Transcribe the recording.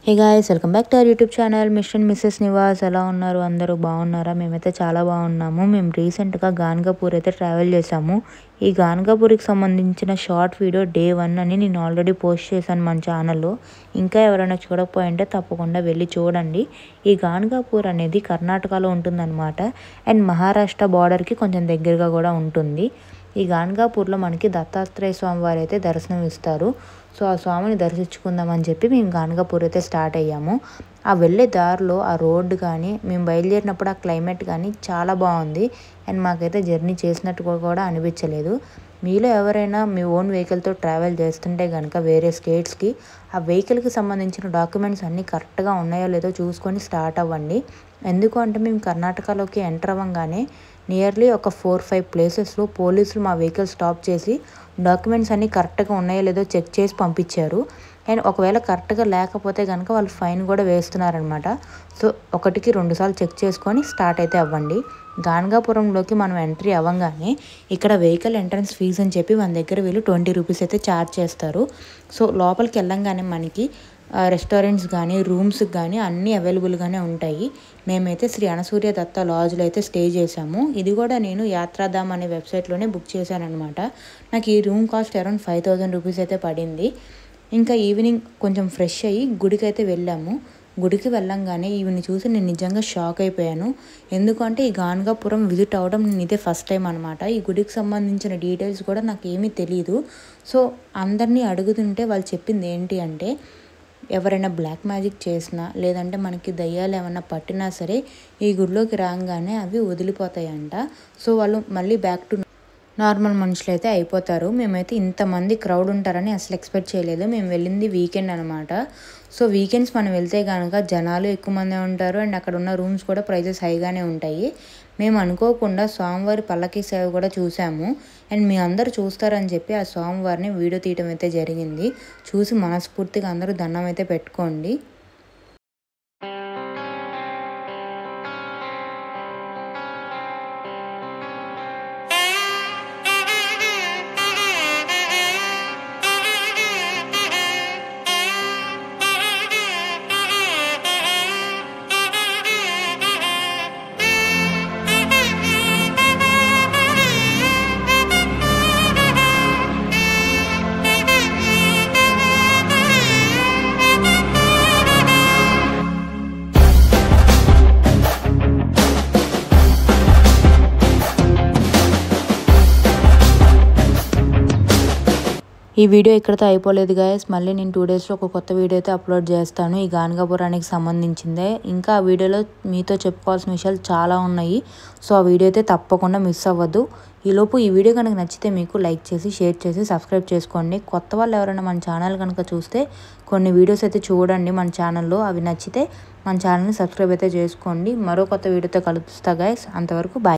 Hey guys, welcome back to our YouTube channel mister and Mrs Nivas. ఎలా ఉన్నారు? అందరూ బాగున్నారా? మేమైతే చాలా బాగున్నాము. మేము రీసెంట్గా గాన్గాపూర్ అయితే ట్రావెల్ చేసాము. ఈ గాన్గాపూర్కి సంబంధించిన షార్ట్ వీడియో డే 1 అని నేను ఆల్రెడీ పోస్ట్ చేశాను మన ఛానల్లో. ఇంకా ఎవరైనా చూడకపోయింటే తప్పకుండా వెళ్ళి చూడండి. ఈ గాన్గాపూర్ అనేది కర్ణాటకలో ఉంటుందన్నమాట. అండ్ మహారాష్ట్ర బార్డర్కి కొంచెం దగ్గరగా కూడా ఉంటుంది. ఈ గాన్గాపూర్లో మనకి దత్తాత్రేయ స్వామి వారు అయితే దర్శనం ఇస్తారు. సో ఆ స్వామిని దర్శించుకుందామని చెప్పి మేము గాన్గాపూర్ అయితే స్టార్ట్ అయ్యాము. ఆ వెళ్ళే దారిలో ఆ రోడ్డు కానీ మేము బయలుదేరినప్పుడు ఆ క్లైమేట్ కానీ చాలా బాగుంది. అండ్ మాకైతే జర్నీ చేసినట్టు కూడా అనిపించలేదు. మీలో ఎవరైనా మీ ఓన్ వెహికల్తో ట్రావెల్ చేస్తుంటే కనుక వేరే స్టేట్స్కి ఆ వెహికల్కి సంబంధించిన డాక్యుమెంట్స్ అన్నీ కరెక్ట్గా ఉన్నాయో లేదో చూసుకొని స్టార్ట్ అవ్వండి. ఎందుకు అంటే మేము కర్ణాటకలోకి ఎంటర్ అవ్వగానే నియర్లీ ఒక 4-5 ప్లేసెస్లో పోలీసులు మా వెహికల్ స్టాప్ చేసి డాక్యుమెంట్స్ అన్నీ కరెక్ట్గా ఉన్నాయో లేదో చెక్ చేసి పంపించారు. అండ్ ఒకవేళ కరెక్ట్గా లేకపోతే కనుక వాళ్ళు ఫైన్ కూడా వేస్తున్నారనమాట. సో 1-2 సార్లు చెక్ చేసుకొని స్టార్ట్ అయితే అవ్వండి. గాన్గాపురంలోకి మనం ఎంట్రీ అవ్వగానే ఇక్కడ వెహికల్ ఎంట్రన్స్ ఫీజు అని చెప్పి మన దగ్గర వీళ్ళు 20 రూపీస్ అయితే ఛార్జ్ చేస్తారు. సో లోపలికి వెళ్ళంగానే మనకి రెస్టారెంట్స్ కానీ రూమ్స్కి కానీ అన్నీ అవైలబుల్గానే ఉంటాయి. మేమైతే శ్రీ అనసూర్య దత్త లాడ్జ్లో అయితే స్టే చేసాము. ఇది కూడా నేను యాత్రాధామ్ అనే వెబ్సైట్లోనే బుక్ చేశాను అనమాట. నాకు ఈ రూమ్ కాస్ట్ అరౌండ్ 5000 రూపీస్ అయితే పడింది. ఇంకా ఈవినింగ్ కొంచెం ఫ్రెష్ అయ్యి గుడికి అయితే వెళ్ళాము. గుడికి వెళ్ళంగానే ఈవిని చూసి నేను నిజంగా షాక్ అయిపోయాను. ఎందుకంటే ఈ గాన్గాపురం విజిట్ అవ్వడం నేను ఇదే ఫస్ట్ టైం అనమాట. ఈ గుడికి సంబంధించిన డీటెయిల్స్ కూడా నాకు ఏమీ తెలియదు. సో అందరినీ అడుగుతుంటే వాళ్ళు చెప్పింది ఏంటి అంటే, ఎవరైనా బ్లాక్ మ్యాజిక్ చేసినా లేదంటే మనకి దయ్యాలు ఏమన్నా పట్టినా సరే ఈ గుడిలోకి రాగానే అవి వదిలిపోతాయంట. సో వాళ్ళు మళ్ళీ బ్యాక్ టు నార్మల్ మనుషులు అయితే అయిపోతారు. మేమైతే ఇంతమంది క్రౌడ్ ఉంటారని అసలు ఎక్స్పెక్ట్ చేయలేదు. మేము వెళ్ళింది వీకెండ్ అనమాట. సో వీకెండ్స్ మనం వెళ్తే కనుక జనాలు ఎక్కువ మందే ఉంటారు. అండ్ అక్కడ ఉన్న రూమ్స్ కూడా ప్రైజెస్ హైగానే ఉంటాయి. మేము అనుకోకుండా స్వామివారి పల్లకి సేవ కూడా చూసాము. అండ్ మీ అందరూ చూస్తారని చెప్పి ఆ స్వామివారిని వీడియో తీయడం అయితే జరిగింది. చూసి మనస్ఫూర్తిగా అందరూ దండం అయితే పెట్టుకోండి. ఈ వీడియో ఇక్కడితో అయిపోలేదు గాయస్. మళ్ళీ నేను 2 డేస్లో ఒక కొత్త వీడియో అయితే అప్లోడ్ చేస్తాను ఈ గాన్గాపురానికి సంబంధించిందే. ఇంకా ఆ వీడియోలో మీతో చెప్పుకోవాల్సిన విషయాలు చాలా ఉన్నాయి. సో ఆ వీడియో అయితే తప్పకుండా మిస్ అవ్వద్దు. ఈలోపు ఈ వీడియో కనుక నచ్చితే మీకు లైక్ చేసి షేర్ చేసి సబ్స్క్రైబ్ చేసుకోండి. కొత్త వాళ్ళు ఎవరైనా మన ఛానల్ కనుక చూస్తే కొన్ని వీడియోస్ అయితే చూడండి మన ఛానల్లో. అవి నచ్చితే మన ఛానల్ని సబ్స్క్రైబ్ అయితే చేసుకోండి. మరో కొత్త వీడియోతో కలుస్తా గాయస్. అంతవరకు బాయ్.